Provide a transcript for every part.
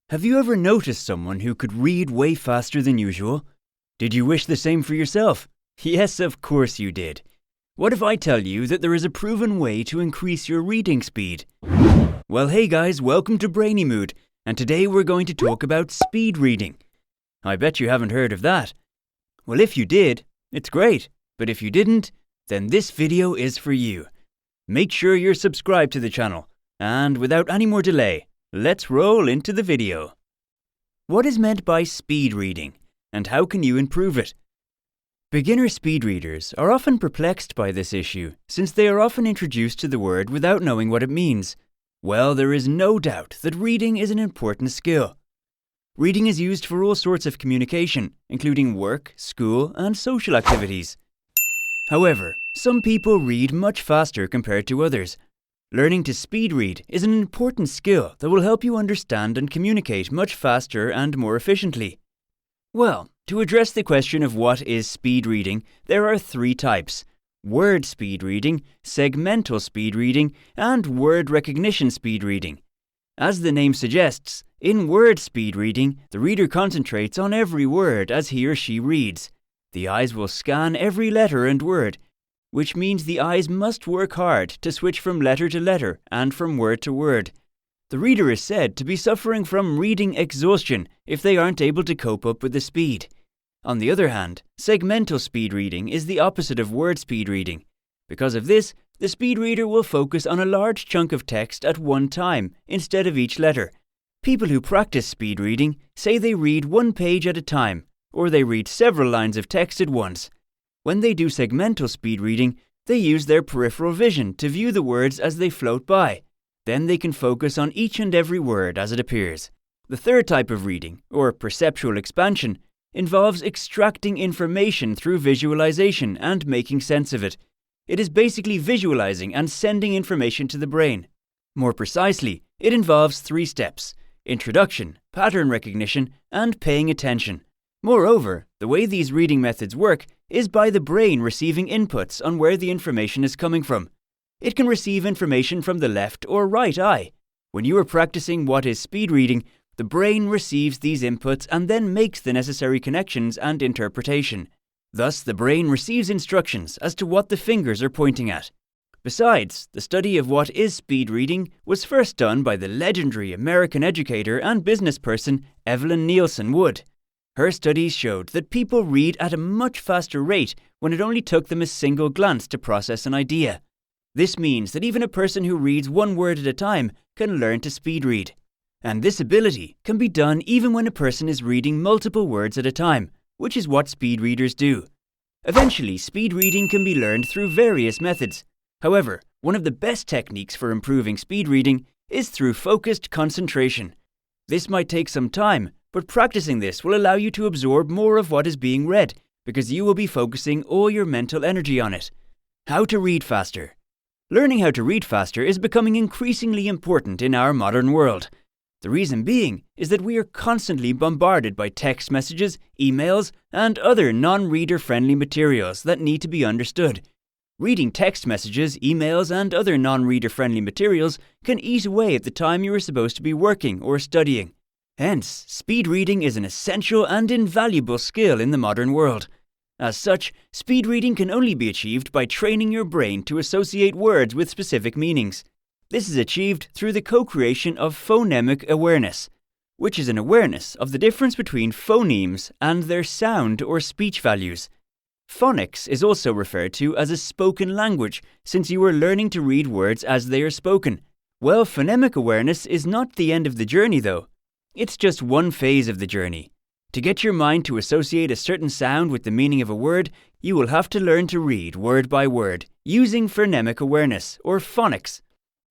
Have you ever noticed someone who could read way faster than usual? Did you wish the same for yourself? Yes, of course you did. What if I tell you that there is a proven way to increase your reading speed? Well, hey guys, welcome to Brainy Mood, and today we're going to talk about speed reading. I bet you haven't heard of that. Well, if you did, it's great, but if you didn't, then this video is for you. Make sure you're subscribed to the channel, and without any more delay, let's roll into the video. What is meant by speed reading, and how can you improve it? Beginner speed readers are often perplexed by this issue, since they are often introduced to the word without knowing what it means. Well, there is no doubt that reading is an important skill. Reading is used for all sorts of communication, including work, school, and social activities. However, some people read much faster compared to others. Learning to speed read is an important skill that will help you understand and communicate much faster and more efficiently. Well, to address the question of what is speed reading, there are three types: word speed reading, segmental speed reading, and word recognition speed reading. As the name suggests, in word speed reading, the reader concentrates on every word as he or she reads. The eyes will scan every letter and word, which means the eyes must work hard to switch from letter to letter and from word to word. The reader is said to be suffering from reading exhaustion if they aren't able to cope up with the speed. On the other hand, segmental speed reading is the opposite of word speed reading. Because of this, the speed reader will focus on a large chunk of text at one time instead of each letter. People who practice speed reading say they read one page at a time, or they read several lines of text at once. When they do segmental speed reading, they use their peripheral vision to view the words as they float by. Then they can focus on each and every word as it appears. The third type of reading, or perceptual expansion, involves extracting information through visualization and making sense of it. It is basically visualizing and sending information to the brain. More precisely, it involves three steps: introduction, pattern recognition, and paying attention. Moreover, the way these reading methods work is by the brain receiving inputs on where the information is coming from. It can receive information from the left or right eye. When you are practicing what is speed reading, the brain receives these inputs and then makes the necessary connections and interpretation. Thus, the brain receives instructions as to what the fingers are pointing at. Besides, the study of what is speed reading was first done by the legendary American educator and business person Evelyn Nielsen Wood. Her studies showed that people read at a much faster rate when it only took them a single glance to process an idea. This means that even a person who reads one word at a time can learn to speed read. And this ability can be done even when a person is reading multiple words at a time, which is what speed readers do. Eventually, speed reading can be learned through various methods. However, one of the best techniques for improving speed reading is through focused concentration. This might take some time, but practicing this will allow you to absorb more of what is being read, because you will be focusing all your mental energy on it. How to read faster. Learning how to read faster is becoming increasingly important in our modern world. The reason being is that we are constantly bombarded by text messages, emails, and other non-reader-friendly materials that need to be understood. Reading text messages, emails, and other non-reader-friendly materials can eat away at the time you are supposed to be working or studying. Hence, speed reading is an essential and invaluable skill in the modern world. As such, speed reading can only be achieved by training your brain to associate words with specific meanings. This is achieved through the co-creation of phonemic awareness, which is an awareness of the difference between phonemes and their sound or speech values. Phonics is also referred to as a spoken language, since you are learning to read words as they are spoken. Well, phonemic awareness is not the end of the journey though. It's just one phase of the journey. To get your mind to associate a certain sound with the meaning of a word, you will have to learn to read word by word, using phonemic awareness, or phonics.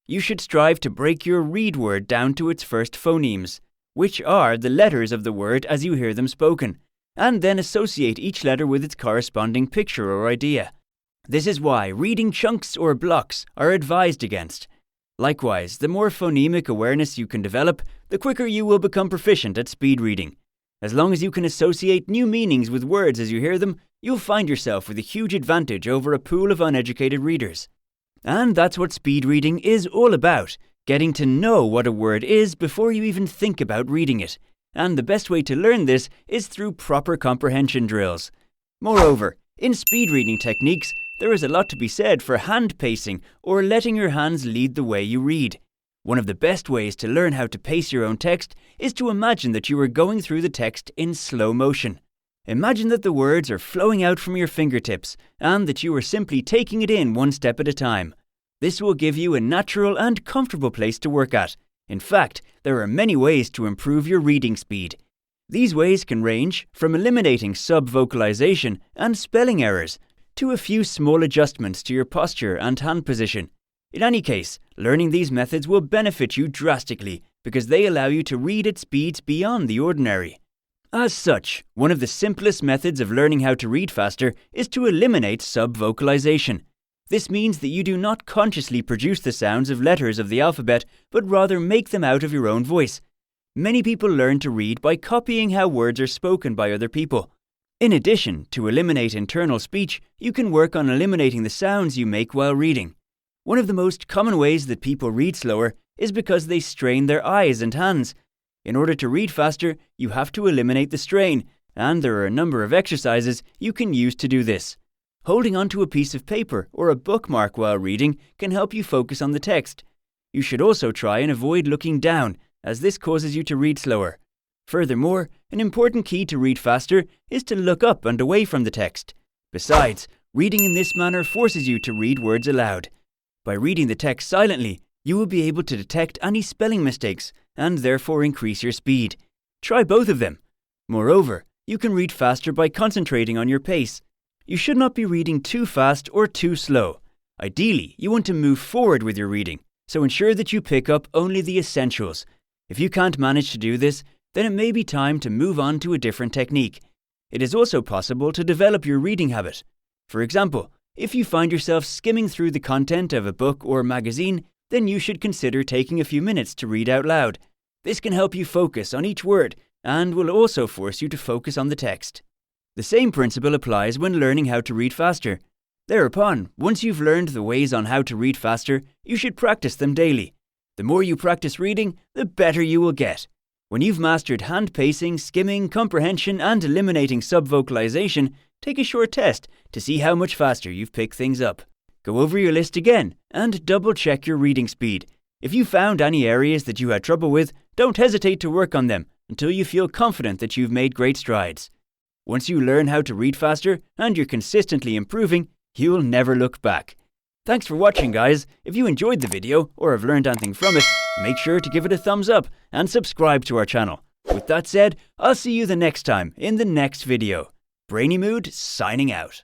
You should strive to break your read word down to its first phonemes, which are the letters of the word as you hear them spoken, and then associate each letter with its corresponding picture or idea. This is why reading chunks or blocks are advised against. Likewise, the more phonemic awareness you can develop, the quicker you will become proficient at speed reading. As long as you can associate new meanings with words as you hear them, you'll find yourself with a huge advantage over a pool of uneducated readers. And that's what speed reading is all about. getting to know what a word is before you even think about reading it. And the best way to learn this is through proper comprehension drills. Moreover, in speed reading techniques, there is a lot to be said for hand pacing or letting your hands lead the way you read. One of the best ways to learn how to pace your own text is to imagine that you are going through the text in slow motion. Imagine that the words are flowing out from your fingertips and that you are simply taking it in one step at a time. This will give you a natural and comfortable place to work at. In fact, there are many ways to improve your reading speed. These ways can range from eliminating sub-vocalization and spelling errors to a few small adjustments to your posture and hand position. In any case, learning these methods will benefit you drastically because they allow you to read at speeds beyond the ordinary. As such, one of the simplest methods of learning how to read faster is to eliminate sub-vocalization. This means that you do not consciously produce the sounds of letters of the alphabet, but rather make them out of your own voice. Many people learn to read by copying how words are spoken by other people. In addition, to eliminate internal speech, you can work on eliminating the sounds you make while reading. One of the most common ways that people read slower is because they strain their eyes and hands. In order to read faster, you have to eliminate the strain, and there are a number of exercises you can use to do this. Holding onto a piece of paper or a bookmark while reading can help you focus on the text. You should also try and avoid looking down, as this causes you to read slower. Furthermore, an important key to read faster is to look up and away from the text. Besides, reading in this manner forces you to read words aloud. By reading the text silently, you will be able to detect any spelling mistakes and therefore increase your speed. Try both of them. Moreover, you can read faster by concentrating on your pace. You should not be reading too fast or too slow. Ideally, you want to move forward with your reading, so ensure that you pick up only the essentials. If you can't manage to do this, then it may be time to move on to a different technique. It is also possible to develop your reading habit. For example, if you find yourself skimming through the content of a book or magazine, then you should consider taking a few minutes to read out loud. This can help you focus on each word and will also force you to focus on the text. The same principle applies when learning how to read faster. Thereupon, once you've learned the ways on how to read faster, you should practice them daily. The more you practice reading, the better you will get. When you've mastered hand pacing, skimming, comprehension, and eliminating sub-vocalization, take a short test to see how much faster you've picked things up. Go over your list again and double-check your reading speed. If you found any areas that you had trouble with, don't hesitate to work on them until you feel confident that you've made great strides. Once you learn how to read faster and you're consistently improving, you'll never look back. Thanks for watching, guys. If you enjoyed the video or have learned anything from it, make sure to give it a thumbs up and subscribe to our channel. With that said, I'll see you the next time in the next video. Brainy Mood signing out.